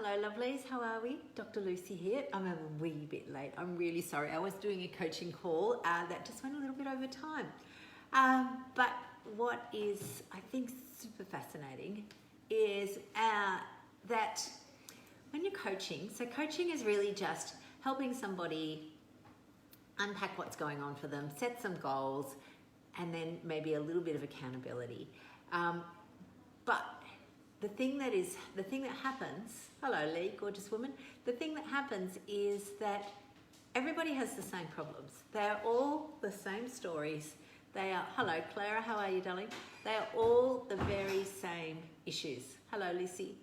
Hello lovelies, how are we? Dr. Lucy here. I'm a wee bit late. I'm really sorry. I was doing a coaching call that just went a little bit over time. But what is, I think, super fascinating is that when you're coaching, so coaching is really just helping somebody unpack what's going on for them, set some goals, and then maybe a little bit of accountability. But the thing that happens, hello Lee, gorgeous woman, the thing that happens is that everybody has the same problems. They are all the same stories. They are, hello Clara, how are you darling? They are all the very same issues. Hello Lucy.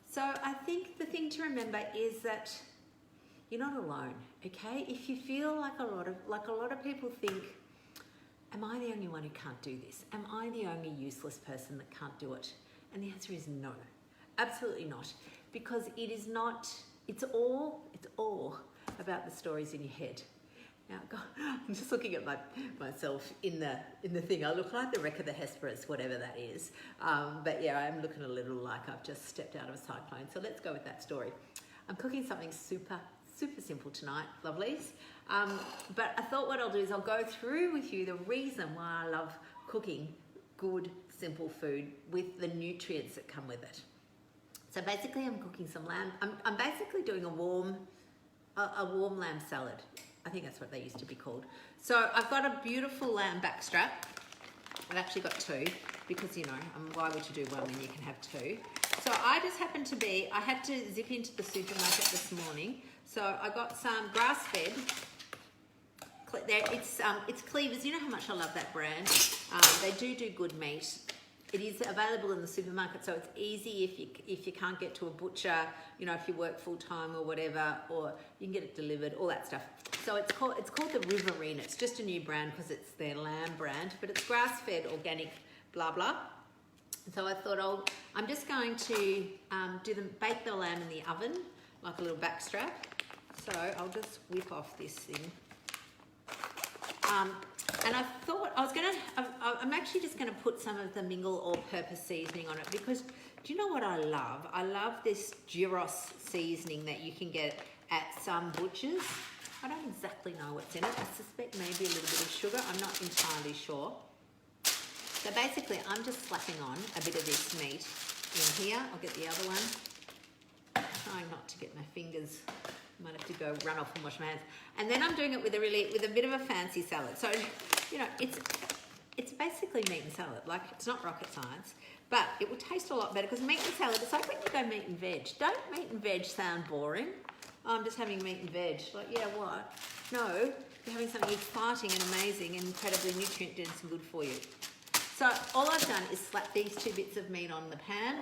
So I think the thing to remember is that you're not alone, okay? If you feel like a lot of people think, am I the only one who can't do this? Am I the only useless person that can't do it? And the answer is no, absolutely not. Because it is not, it's all about the stories in your head. Now, God, I'm just looking at myself in the thing. I look like the wreck of the Hesperus, whatever that is. But yeah, I'm looking a little like I've just stepped out of a cyclone. So let's go with that story. I'm cooking something super simple tonight, lovelies. But I thought what I'll do is I'll go through with you the reason why I love cooking good, simple food with the nutrients that come with it. So basically I'm cooking some lamb. I'm basically doing a warm lamb salad. I think that's what they used to be called. So I've got a beautiful lamb backstrap. I've actually got two because, you know, why would you do one when you can have two? So I just happened to I had to zip into the supermarket this morning. So I got some grass-fed. It's Cleavers. You know how much I love that brand. They do good meat. It is available in the supermarket, so it's easy if you can't get to a butcher, you know, if you work full time or whatever, or you can get it delivered, all that stuff. So it's called the Riverine. It's just a new brand because it's their lamb brand, but it's grass-fed, organic, blah blah. So I thought I'm just going to bake the lamb in the oven, like a little backstrap. So I'll just whip off this thing. And I thought I'm actually just going to put some of the Mingle all-purpose seasoning on it because do you know what I love? I love this gyros seasoning that you can get at some butchers. I don't exactly know what's in it. I suspect maybe a little bit of sugar. I'm not entirely sure. So basically, I'm just slapping on a bit of this meat in here. I'll get the other one. Trying not to get my fingers. Might have to go run off and wash my hands. And then I'm doing it with a bit of a fancy salad. So, you know, it's basically meat and salad. Like, it's not rocket science, but it will taste a lot better because meat and salad, it's like when you go meat and veg. Don't meat and veg sound boring? Oh, I'm just having meat and veg. Like, yeah, what? No, you're having something exciting and amazing and incredibly nutrient dense and good for you. So all I've done is slap these two bits of meat on the pan.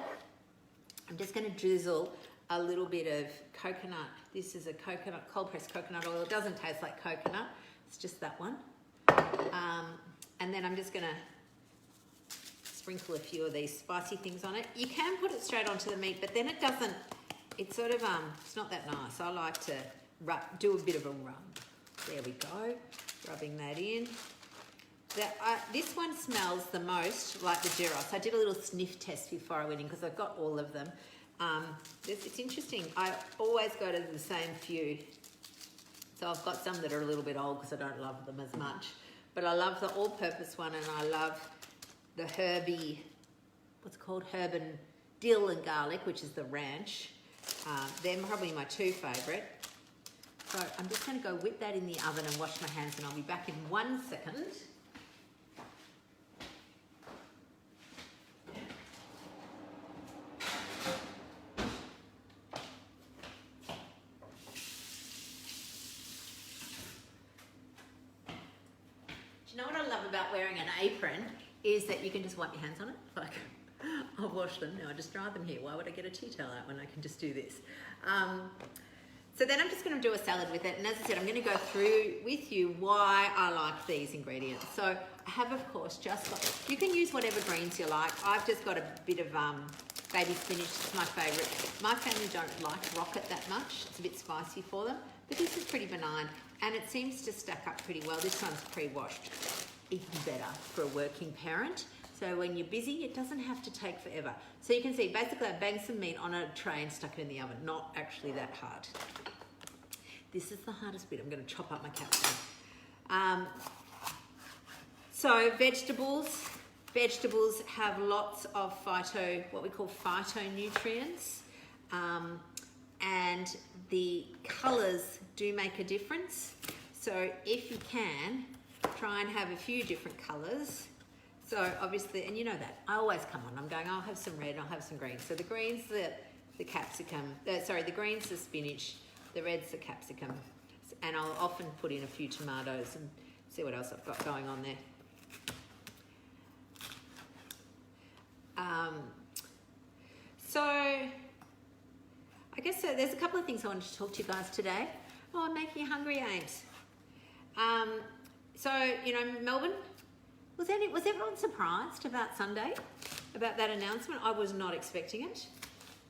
I'm just going to drizzle a little bit of coconut. This is a coconut, cold pressed coconut oil. It doesn't taste like coconut. It's just that one. And then I'm just gonna sprinkle a few of these spicy things on it. You can put it straight onto the meat, but then it doesn't, it's sort of, it's not that nice. I like to do a bit of a rub. There we go, rubbing that in. This one smells the most like the gyros. I did a little sniff test before I went in because I've got all of them. It's interesting. I always go to the same few. So I've got some that are a little bit old because I don't love them as much. But I love the all-purpose one and I love the herby, what's it called? Herb and dill and garlic, which is the ranch. They're probably my two favourite. So I'm just going to go whip that in the oven and wash my hands and I'll be back in 1 second. You know what I love about wearing an apron is that you can just wipe your hands on it. Like, I'll wash them, now I just dry them here. Why would I get a tea towel out when I can just do this? So then I'm just gonna do a salad with it. And as I said, I'm gonna go through with you why I like these ingredients. So I have, of course, you can use whatever greens you like. I've just got a bit of baby spinach, it's my favorite. My family don't like rocket that much. It's a bit spicy for them, but this is pretty benign. And it seems to stack up pretty well. This one's pre-washed, even better for a working parent. So when you're busy, it doesn't have to take forever. So you can see, basically I banged some meat on a tray and stuck it in the oven. Not actually that hard. This is the hardest bit. I'm going to chop up my capsicum. So vegetables have lots of what we call phytonutrients, and the colours do make a difference. So if you can, try and have a few different colours. So obviously, and you know that, I always come on, I'm going, I'll have some red, I'll have some green. So the green's the capsicum, the green's the spinach, the red's the capsicum. And I'll often put in a few tomatoes and see what else I've got going on there. So I guess there's a couple of things I wanted to talk to you guys today. Oh, I'm making you hungry, Ames. So, you know, Melbourne, was everyone surprised about Sunday, about that announcement? I was not expecting it.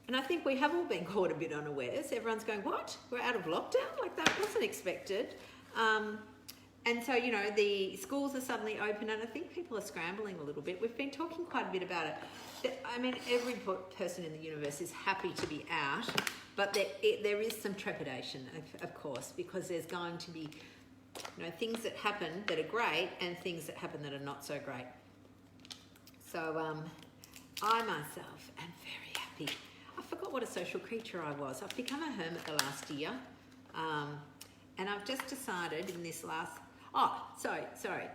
And I think we have all been caught a bit unawares. Everyone's going, what? We're out of lockdown? Like, that wasn't expected. And so, you know, the schools are suddenly open and I think people are scrambling a little bit. We've been talking quite a bit about it. I mean, every person in the universe is happy to be out, but there is some trepidation, of course, because there's going to be, you know, things that happen that are great and things that happen that are not so great. So I myself am very happy. I forgot what a social creature I was. I've become a hermit the last year. And I've just decided in this last... Oh, sorry.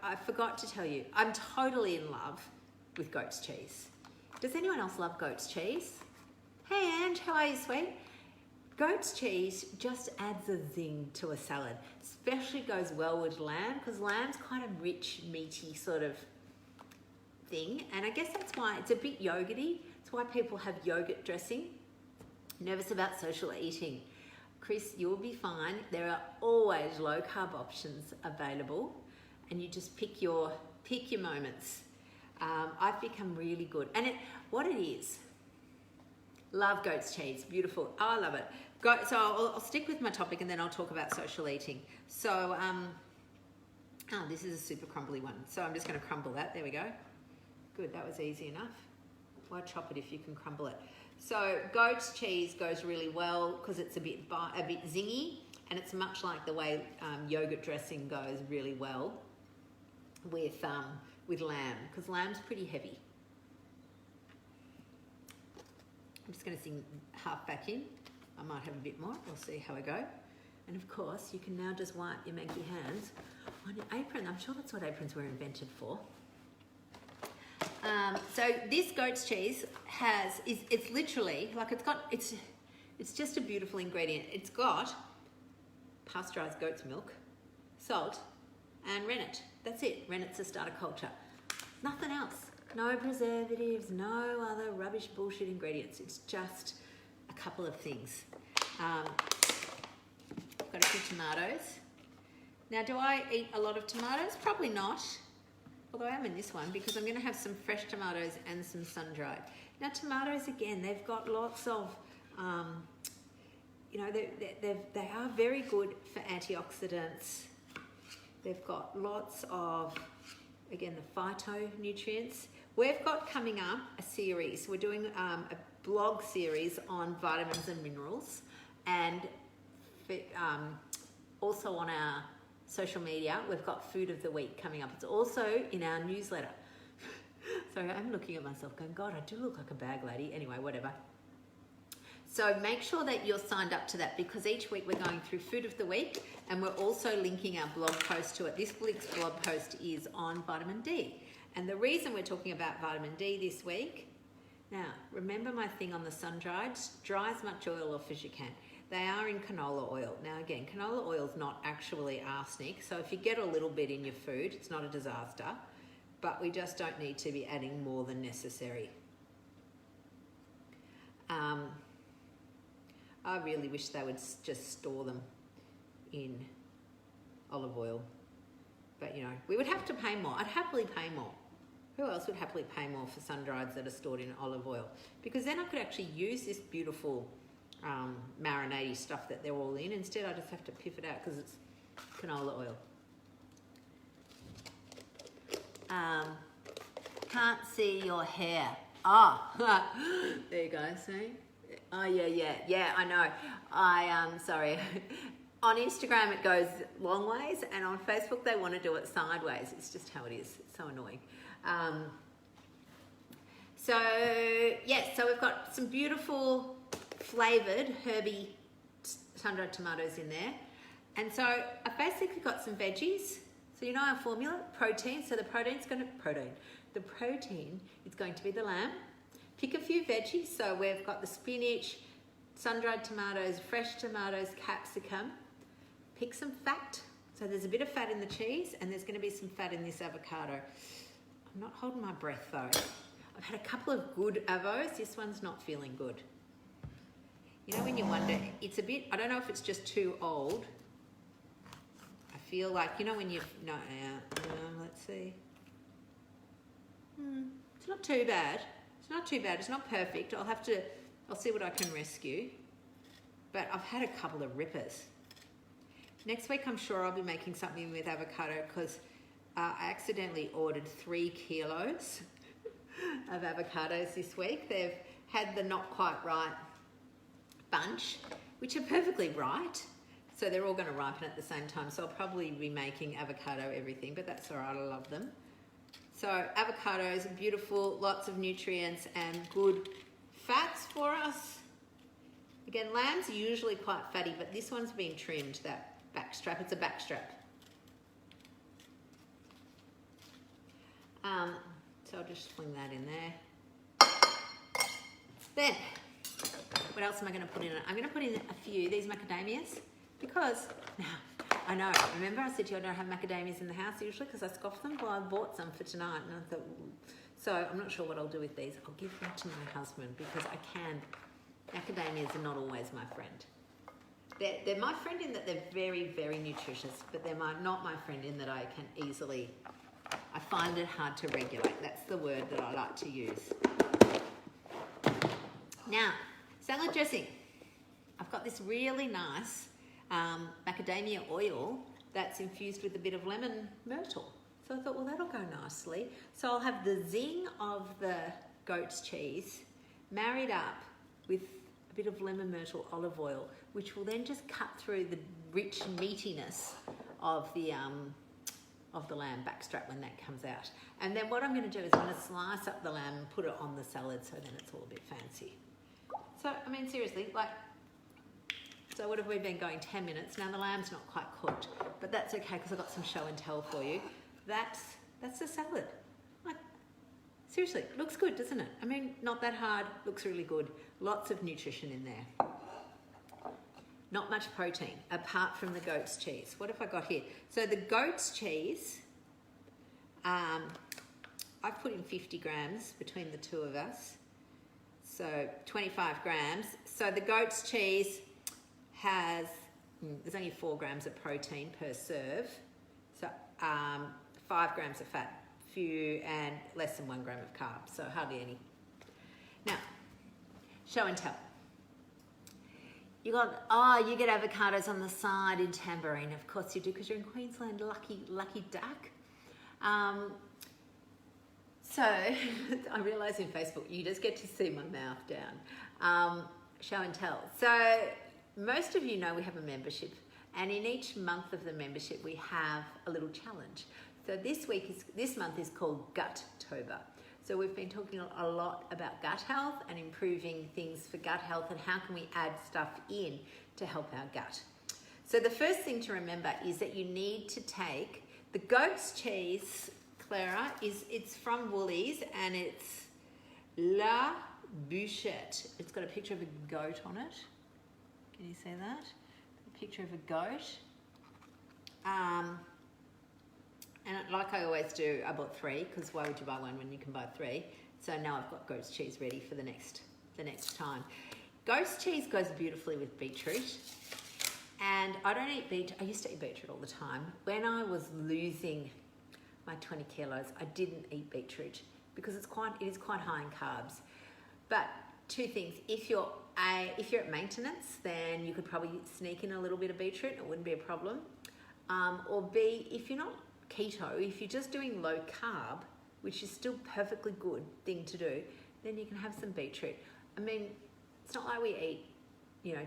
I forgot to tell you. I'm totally in love with goat's cheese. Does anyone else love goat's cheese? Hey, Ange, how are you, sweet? Goat's cheese just adds a zing to a salad. Especially goes well with lamb, because lamb's quite a rich, meaty sort of thing. And I guess that's why it's a bit yogurty. It's why people have yogurt dressing. Nervous about social eating. Chris, you'll be fine. There are always low carb options available, and you just pick your moments. I've become really good, and what it is. Love goat's cheese, beautiful. Oh, I love it. So I'll stick with my topic, and then I'll talk about social eating. So, this is a super crumbly one. So I'm just going to crumble that. There we go. Good, that was easy enough. Why chop it if you can crumble it? So goat's cheese goes really well because it's a bit zingy, and it's much like the way yogurt dressing goes really well with lamb, because lamb's pretty heavy. I'm just going to sing half back in. I might have a bit more. We'll see how I go. And of course, you can now just wipe your manky hands on your apron. I'm sure that's what aprons were invented for. So this goat's cheese it's literally like it's just a beautiful ingredient. It's got pasteurized goat's milk, salt, and rennet. That's it. Rennet's a starter culture. Nothing else. No preservatives, no other rubbish bullshit ingredients. It's just a couple of things. Got a few tomatoes. Now, do I eat a lot of tomatoes? Probably not. Although I am in this one because I'm going to have some fresh tomatoes and some sun-dried. Now, tomatoes, again, they've got lots of, you know, they are very good for antioxidants. They've got lots of, again, the phytonutrients. We've got coming up a series. We're doing a blog series on vitamins and minerals, and also on our social media, we've got Food of the Week coming up. It's also in our newsletter. Sorry, I'm looking at myself going, God, I do look like a bag lady. Anyway, whatever. So make sure that you're signed up to that, because each week we're going through Food of the Week, and we're also linking our blog post to it. This week's blog post is on vitamin D. And the reason we're talking about vitamin D this week, now, remember my thing on the sun-dried? Dry as much oil off as you can. They are in canola oil. Now again, canola oil is not actually arsenic, so if you get a little bit in your food, it's not a disaster, but we just don't need to be adding more than necessary. I really wish they would just store them in olive oil, but you know, we would have to pay more. I'd happily pay more. Who else would happily pay more for sun-drieds that are stored in olive oil? Because then I could actually use this beautiful marinade stuff that they're all in. Instead, I just have to piff it out because it's canola oil. Can't see your hair. Oh, there you go, see? Oh, yeah, I know. Sorry. On Instagram, it goes long ways, and on Facebook, they want to do it sideways. It's just how it is. It's so annoying. So we've got some beautiful flavoured herby sun-dried tomatoes in there. And so I've basically got some veggies. So you know our formula, protein. So the protein is going to be the lamb. Pick a few veggies. So we've got the spinach, sun-dried tomatoes, fresh tomatoes, capsicum. Pick some fat. So there's a bit of fat in the cheese, and there's going to be some fat in this avocado. I'm not holding my breath though. I've had a couple of good avos. This one's not feeling good. You know when you wonder, it's a bit, I don't know if it's just too old. I feel like, you know when you, let's see. It's not too bad. It's not too bad. It's not perfect. I'll see what I can rescue. But I've had a couple of rippers. Next week, I'm sure I'll be making something with avocado because I accidentally ordered 3 kilos of avocados this week. They've had the not quite right bunch, which are perfectly right. So they're all going to ripen at the same time. So I'll probably be making avocado everything, but that's all right. I love them. So avocados are beautiful, lots of nutrients and good fats for us. Again, lambs are usually quite fatty, but this one's been trimmed, that back strap. It's a back strap. So I'll just fling that in there. Then, what else am I going to put in it? I'm going to put in a few, these macadamias, because, now, I know, remember I said to you I don't have macadamias in the house usually because I scoff them? Well, I bought some for tonight and I thought, so I'm not sure what I'll do with these. I'll give them to my husband because macadamias are not always my friend. They're my friend in that they're very, very nutritious, but they're not my friend in that I find it hard to regulate. That's the word that I like to use. Now, salad dressing. I've got this really nice macadamia oil that's infused with a bit of lemon myrtle. So I thought, well, that'll go nicely. So I'll have the zing of the goat's cheese married up with a bit of lemon myrtle olive oil, which will then just cut through the rich meatiness of the lamb backstrap when that comes out. And then what I'm going to do is I'm going to slice up the lamb and put it on the salad so then it's all a bit fancy. So, I mean, seriously, so what have we been going, 10 minutes? Now the lamb's not quite cooked, but that's okay because I've got some show and tell for you. That's the salad. Seriously, looks good, doesn't it? I mean, not that hard, looks really good. Lots of nutrition in there. Not much protein, apart from the goat's cheese. What have I got here? So the goat's cheese, I've put in 50 grams between the two of us. So 25 grams. So the goat's cheese has, there's only 4 grams of protein per serve. So 5 grams of fat, few, and less than 1 gram of carbs. So hardly any. Now, show and tell. You get avocados on the side in Tambourine. Of course you do, because you're in Queensland. Lucky duck. So I realise in Facebook you just get to see my mouth down. Show and tell. So most of you know we have a membership, and in each month of the membership we have a little challenge. So this month is called Gut-tober. So we've been talking a lot about gut health and improving things for gut health and how can we add stuff in to help our gut. So the first thing to remember is that you need to take the goat's cheese, Clara, it's from Woolies and it's La Bouchette. It's got a picture of a goat on it. Can you see that? A picture of a goat. And like I always do, I bought 3 because why would you buy 1 when you can buy 3? So now I've got goat's cheese ready for the next time. Goat's cheese goes beautifully with beetroot. And I don't eat beetroot. I used to eat beetroot all the time. When I was losing my 20 kilos, I didn't eat beetroot because it is quite high in carbs. But 2 things. If you're at maintenance, then you could probably sneak in a little bit of beetroot. It wouldn't be a problem. Or B, if you're not keto, if you're just doing low carb, which is still perfectly good thing to do, then you can have some beetroot. I mean, it's not like we eat,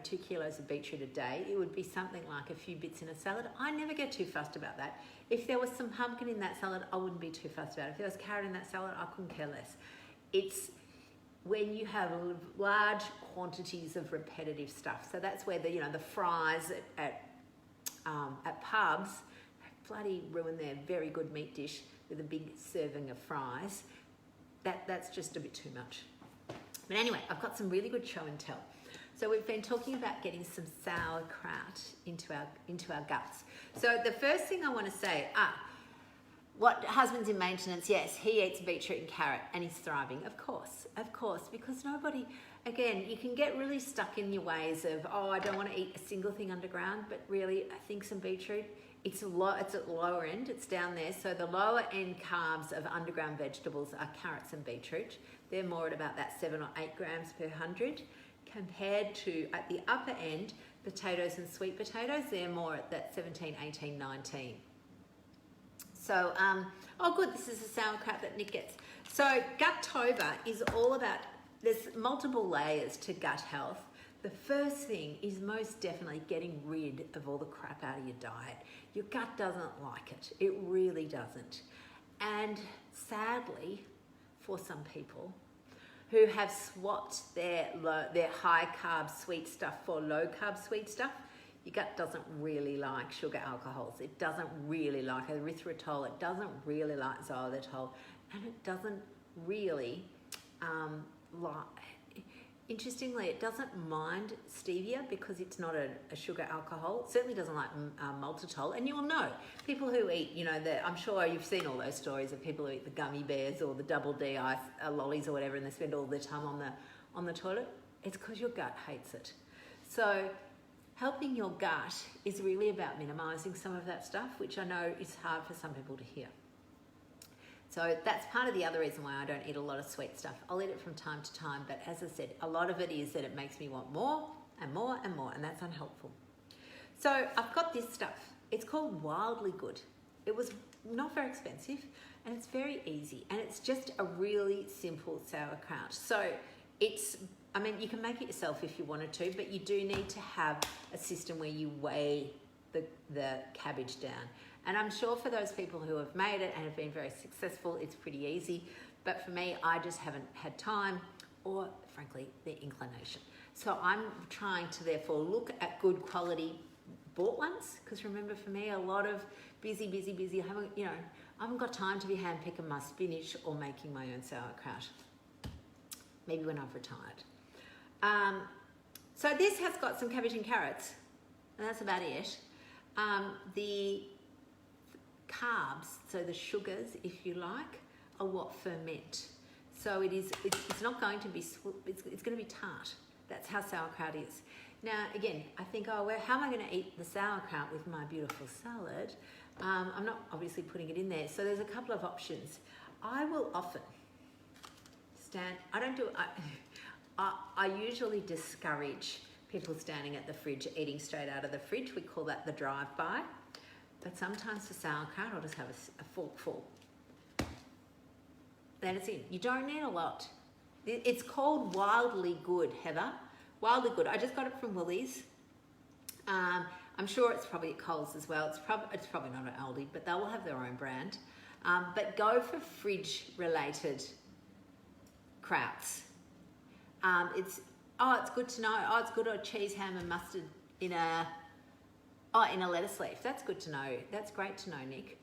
2 kilos of beetroot a day. It would be something like a few bits in a salad. I never get too fussed about that. If there was some pumpkin in that salad, I wouldn't be too fussed about it. If there was carrot in that salad, I couldn't care less. It's when you have large quantities of repetitive stuff. So that's where the fries at pubs bloody ruin their very good meat dish with a big serving of fries. That's just a bit too much. But anyway, I've got some really good show and tell. So we've been talking about getting some sauerkraut into our guts. So the first thing I want to say, what husband's in maintenance? Yes, he eats beetroot and carrot and he's thriving. Of course, because nobody, again, you can get really stuck in your ways of, I don't want to eat a single thing underground, but really I think some beetroot, it's at lower end, it's down there. So the lower end carbs of underground vegetables are carrots and beetroot. They're more at about that 7 or 8 grams per 100. Compared to, at the upper end, potatoes and sweet potatoes, they're more at that 17, 18, 19. So, good, this is the sauerkraut that Nick gets. So Guttober is all about, there's multiple layers to gut health. The first thing is most definitely getting rid of all the crap out of your diet. Your gut doesn't like it. It really doesn't. And sadly, for some people, who have swapped their high carb sweet stuff for low carb sweet stuff, your gut doesn't really like sugar alcohols. It doesn't really like erythritol. It doesn't really like xylitol. And it doesn't really interestingly, it doesn't mind stevia because it's not a sugar alcohol. It certainly doesn't like maltitol. And you will know, people who eat, I'm sure you've seen all those stories of people who eat the gummy bears or the double D ice lollies or whatever, and they spend all their time on the toilet. It's because your gut hates it. So helping your gut is really about minimizing some of that stuff, which I know is hard for some people to hear. So that's part of the other reason why I don't eat a lot of sweet stuff. I'll eat it from time to time, but as I said, a lot of it is that it makes me want more and more and more, and that's unhelpful. So I've got this stuff. It's called Wildly Good. It was not very expensive, and it's very easy, and it's just a really simple sauerkraut. So you can make it yourself if you wanted to, but you do need to have a system where you weigh the cabbage down. And I'm sure for those people who have made it and have been very successful, it's pretty easy. But for me, I just haven't had time or, frankly, the inclination. So I'm trying to, therefore, look at good quality bought ones. Because remember, for me, a lot of busy. I haven't got time to be hand-picking my spinach or making my own sauerkraut. Maybe when I've retired. So this has got some cabbage and carrots. And that's about it. The carbs, so the sugars, if you like, are what ferment. So it's not going to be, it's going to be tart. That's how sauerkraut is. Now, again, I think, how am I going to eat the sauerkraut with my beautiful salad? I'm not obviously putting it in there. So there's a couple of options. I will often I usually discourage people standing at the fridge eating straight out of the fridge. We call that the drive-by. But sometimes for sauerkraut, I'll just have a forkful. Then it's in. You don't need a lot. It's called Wildly Good, Heather. Wildly Good. I just got it from Woolies. I'm sure it's probably at Coles as well. It's probably not at Aldi, but they will have their own brand. But go for fridge-related krauts. It's good to know. It's good on cheese, ham, and mustard in a lettuce leaf. That's good to know. That's great to know, Nick.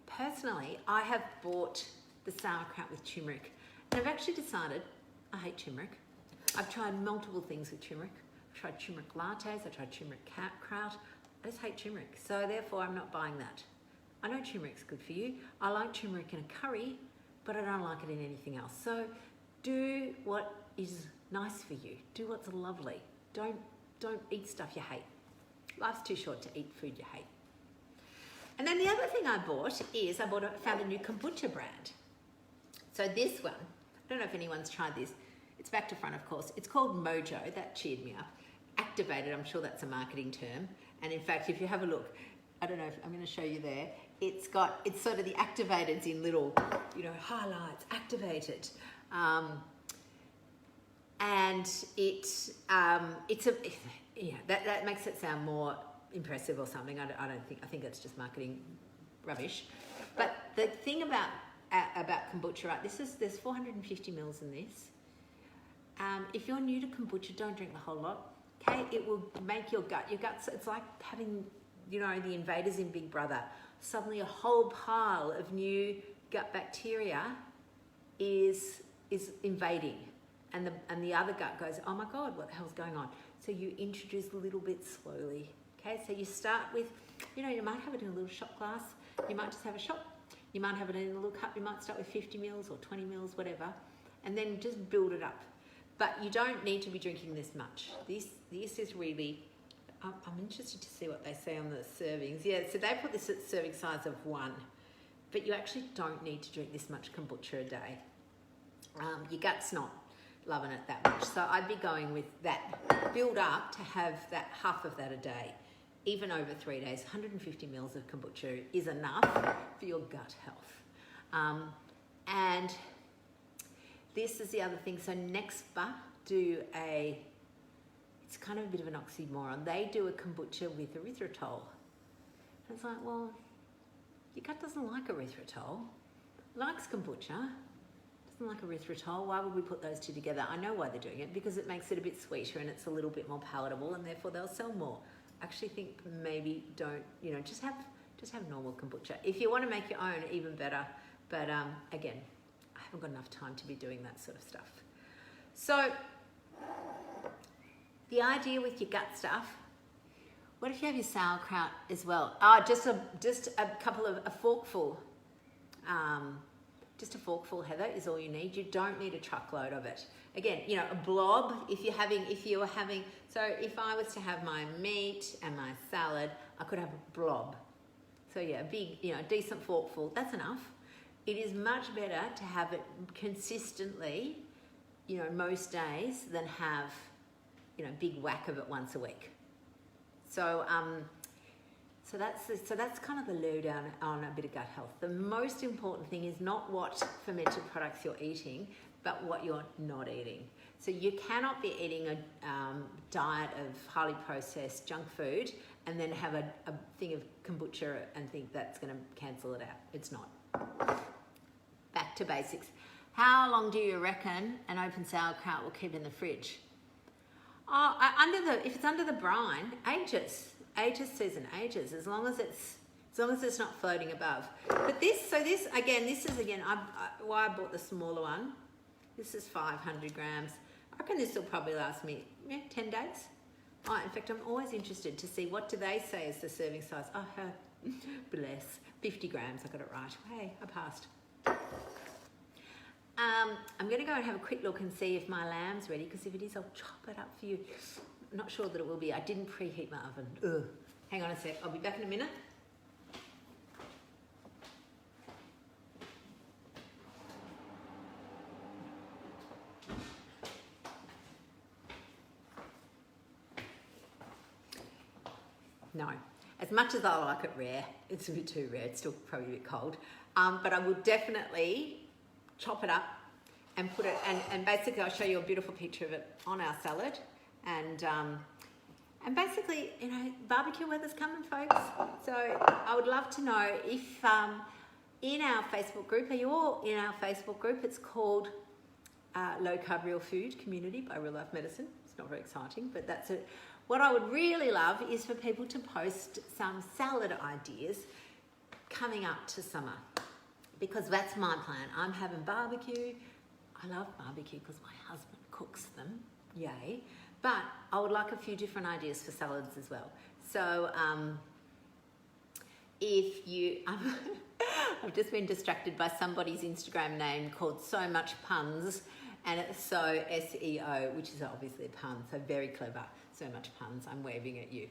Personally, I have bought the sauerkraut with turmeric, and I've actually decided I hate turmeric. I've tried multiple things with turmeric. I've tried turmeric lattes. I've tried turmeric kraut. I just hate turmeric, so therefore I'm not buying that. I know turmeric's good for you. I like turmeric in a curry, but I don't like it in anything else. So do what is nice for you. Do what's lovely. Don't eat stuff you hate. Life's too short to eat food you hate. And then the other thing I bought is found a new kombucha brand. So this one, I don't know if anyone's tried this. It's back to front, of course. It's called Mojo. That cheered me up. Activated, I'm sure that's a marketing term. And in fact, if you have a look, I don't know if I'm going to show you there. it's sort of the activators in little, highlights, activated. And that makes it sound more impressive or something. I think it's just marketing rubbish. But the thing about kombucha, right? There's 450 mils in this. If you're new to kombucha, don't drink the whole lot. Okay, it will make your guts. It's like having, the invaders in Big Brother. Suddenly, a whole pile of new gut bacteria is invading, and the other gut goes, oh my God, what the hell's going on? So you introduce a little bit slowly. Okay, so you start with, you might have it in a little shot glass. You might just have a shot. You might have it in a little cup. You might start with 50 mils or 20 mils, whatever, and then just build it up. But you don't need to be drinking this much. This is really, I'm interested to see what they say on the servings. Yeah, so they put this at serving size of 1, but you actually don't need to drink this much kombucha a day. Your gut's not loving it that much. So I'd be going with that build up to have that half of that a day. Even over 3 days, 150 mils of kombucha is enough for your gut health. And this is the other thing. So Nextba it's kind of a bit of an oxymoron. They do a kombucha with erythritol. And it's like, well, your gut doesn't like erythritol. It likes kombucha. Doesn't like erythritol. Why would we put those two together? I know why they're doing it, because it makes it a bit sweeter and it's a little bit more palatable, and therefore they'll sell more. I actually think maybe don't, just have normal kombucha. If you want to make your own, even better. But again, I haven't got enough time to be doing that sort of stuff. So the idea with your gut stuff, what if you have your sauerkraut as well? Just a forkful. Just a forkful, Heather, is all you need. You don't need a truckload of it. Again, a blob, if you were having, so if I was to have my meat and my salad, I could have a blob. So yeah, a big, decent forkful, that's enough. It is much better to have it consistently, most days, than have, big whack of it once a week. So that's kind of the lowdown on a bit of gut health. The most important thing is not what fermented products you're eating, but what you're not eating. So you cannot be eating a diet of highly processed junk food and then have a thing of kombucha and think that's going to cancel it out. It's not. Back to basics. How long do you reckon an open sauerkraut will keep in the fridge? If it's under the brine, ages, as long as it's not floating above. But why I bought the smaller one. This is 500 grams. I reckon this will probably last me 10 days. In fact, I'm always interested to see what do they say is the serving size. Bless, 50 grams. I got it right. Hey, I passed. I'm going to go and have a quick look and see if my lamb's ready, because if it is, I'll chop it up for you. I'm not sure that it will be. I didn't preheat my oven. Ugh. Hang on a sec. I'll be back in a minute. No. As much as I like it rare, it's a bit too rare. It's still probably a bit cold. But I would definitely chop it up and put it, and basically I'll show you a beautiful picture of it on our salad. And basically, barbecue weather's coming, folks. So I would love to know if in our Facebook group, are you all in our Facebook group? It's called Low Carb Real Food Community by Real Life Medicine. It's not very exciting, but that's it. What I would really love is for people to post some salad ideas coming up to summer, because that's my plan. I'm having barbecue. I love barbecue because my husband cooks them, yay. But I would like a few different ideas for salads as well. So if you, I've just been distracted by somebody's Instagram name called So Much Puns, and it's so SEO, which is obviously a pun, so very clever. So much puns, I'm waving at you.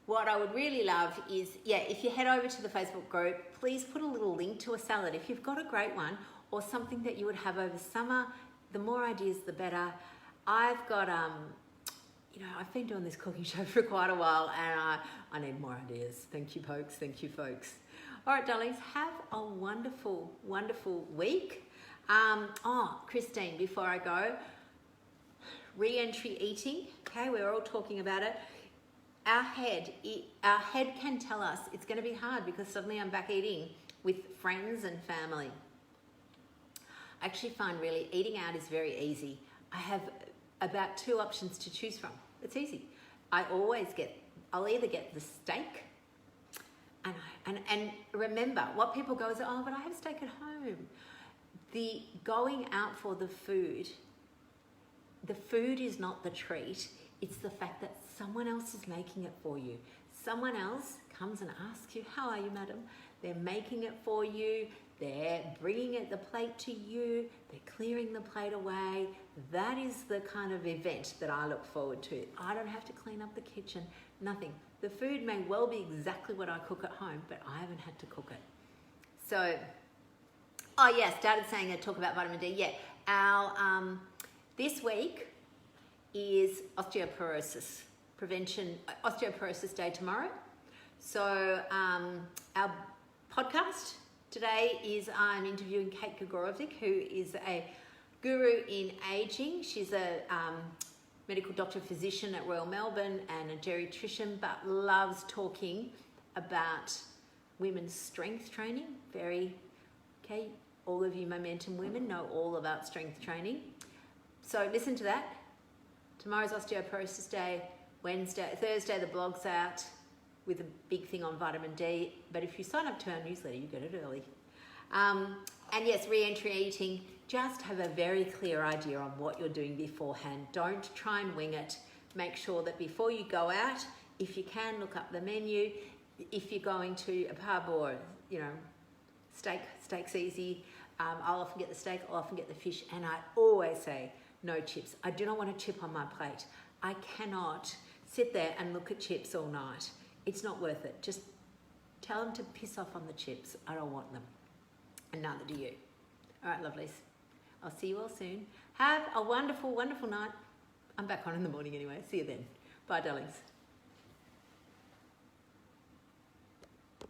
What I would really love is, if you head over to the Facebook group, please put a little link to a salad. If you've got a great one or something that you would have over summer, the more ideas, the better. I've got you know, I've been doing this cooking show for quite a while, and I need more ideas. Thank you, folks. Thank you, folks. All right, darlings, have a wonderful, wonderful week. Christine, before I go, re-entry eating. Okay, we're all talking about it. Our head can tell us it's going to be hard because suddenly I'm back eating with friends and family. I actually find really eating out is very easy. I have about 2 options to choose from. It's easy. I'll either get the steak, and remember, what people go is, oh, but I have steak at home. The going out for the food is not the treat. It's the fact that someone else is making it for you. Someone else comes and asks you, how are you, madam? They're making it for you. They're bringing the plate to you. They're clearing the plate away. That is the kind of event that I look forward to. I don't have to clean up the kitchen, nothing. The food may well be exactly what I cook at home, but I haven't had to cook it. So, started saying talk about vitamin D. Yeah, our this week is osteoporosis prevention, osteoporosis day tomorrow. So our podcast today is I'm interviewing Kate Gregorovic, who is a guru in aging. She's a medical doctor physician at Royal Melbourne and a geriatrician, but loves talking about women's strength training. All of you momentum women know all about strength training. So listen to that. Tomorrow's osteoporosis day. Thursday the blog's out with a big thing on vitamin D. But if you sign up to our newsletter, you get it early. And yes, re-entry eating. Just have a very clear idea on what you're doing beforehand. Don't try and wing it. Make sure that before you go out, if you can, look up the menu. If you're going to a pub or, steak's easy. I'll often get the steak, I'll often get the fish, and I always say no chips. I do not want a chip on my plate. I cannot sit there and look at chips all night. It's not worth it. Just tell them to piss off on the chips. I don't want them. And neither do you. All right, lovelies. I'll see you all soon. Have a wonderful, wonderful night. I'm back on in the morning anyway. See you then. Bye, darlings.